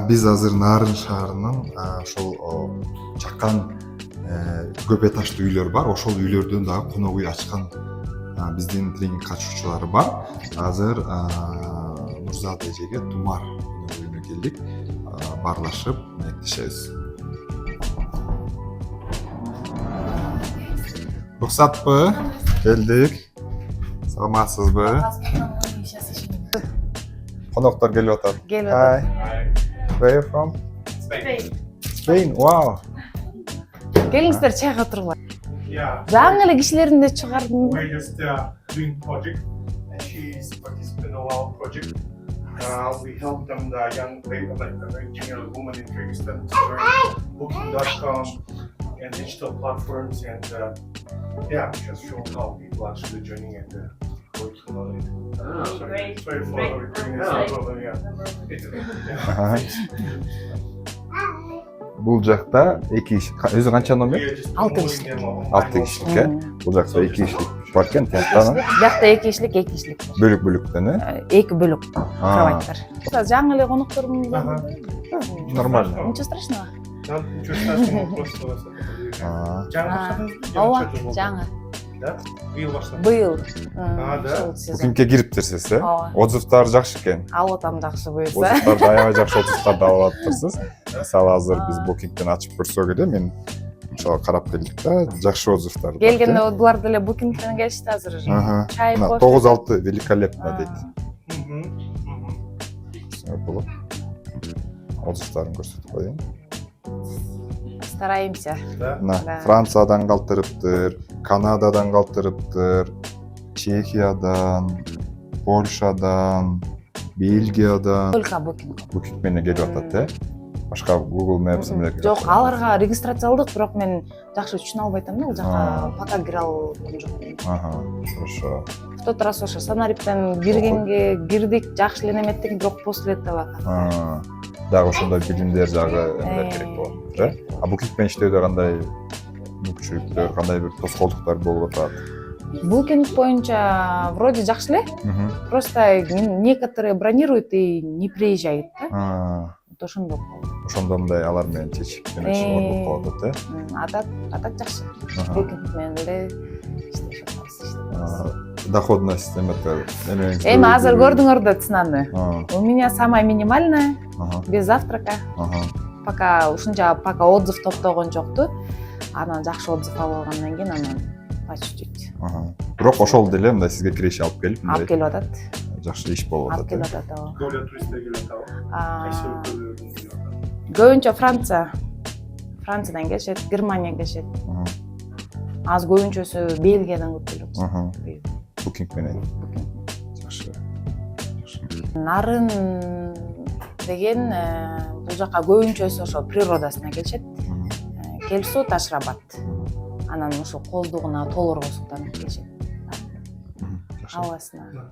Биз азыр Нарын шаарынын ошол чакан көпө таштуу үйлөр бар. Ошол үйлөрдөн дагы конок үй ачкан биздин тренинг катышуучулары бар. Азыр Нурзат эжеге Тумар конок үйүнө келдик. Баарлашып мектешебиз. Рухсатпы? Келдик. Саламатсызбы? Коноктор келип атат. Hi. Where are you from? Spain. Spain. Wow. Келиңиздер чайга отургула. Yeah. Жаңы эле кишилерин да чыгардым. We're just doing project, and she's participating in our project. We help them, the young lady, like the 19-year-old woman in Kyrgyzstan, to join Booking.com and digital platforms, and just show how people actually joining and working on it. Great. Sorry for recording this as well, Бул жакта эки киши. Өзү канча номер? Алты кишилик. 6 кишилик. Бул жакта эки кишилик бар экен, тияктан. Биякта эки кишилик. Бөлүк-бөлүктөн, Эки бөлүк кроваттар. Жаңы эле конокторумуз бар. Нормально. Ничего страшного. Ничего страшного, просто Ооба, жаңы. Да? Быйыл баштап. Быйыл. Да? Букингке кириптирсиз, Ооба. Отзывдар жакшы экен. Алып атам жакшы буюрса. Отзывдарды аябай жакшы отзывдарды алып атыпсыз. Мисалы азыр биз Booking-тен ачып көрсөк эле мен ошого карап келдик да, жакшы отзывдар бар. Келгенде булар деле Booking-тен келишти азыр уже. Чай, кофе. 9-6 великолепно дейт. Болот. Отзывдарын көрсөтүп коеюн. Стараемся. Да? Франциядан калтырыптыр, Канададан калтырыптыр, Чехиядан, Польшадан, Бельгиядан. Только Booking. Booking менен келип атат, Башка Google Maps менен. Жок, аларга регистрация алдык, бирок мен жакшы түшүнө албай атам да, ал жака пока кире алгам жок. Хорошо. В тот раз ошо Санариптен киргенге кирдик, жакшы эле эметтик, бирок после этого Дагы ошондой билимдер жагы эмелер керек болот, да? Booking менен иштөөдө кандай мүмкүнчүлүктөр, кандай бир тоскоолдуктар болуп атат? Booking боюнча вроде жакшы эле. Просто некоторые бронируют и не приезжают, да? Ошондой. Ошондо мындай алар менен чечип чыгып калып атат, А так жакшы. Booking менен эле иштешип атабыз. Доходность эметер. Эми азыр көрдүңөр да ценаны. У меня самая минимальная, без завтрака. Пока отзыв топтогон жокту. Анан жакшы отзыв алып алгандан кийин анан почтить. Бирок ошол деле мындай сизге киреше алып келип, Алып келип атат. жакшы иш болуп атат. Алып келип атат. Доля туристтер келип атабы? Кайсы өлкөлөрдөн келип атат? Көбүнчө Франциядан келишет, Германия келишет. Аз көбүнчөсү Бельгиядан көп келет. Booking менен. Жакшы. Нарын деген бул жака көбүнчөсү ошо природасына келишет. Келсу Ташрабат. Анан ошо коздугуна толорго суктанып келишет. Абасына.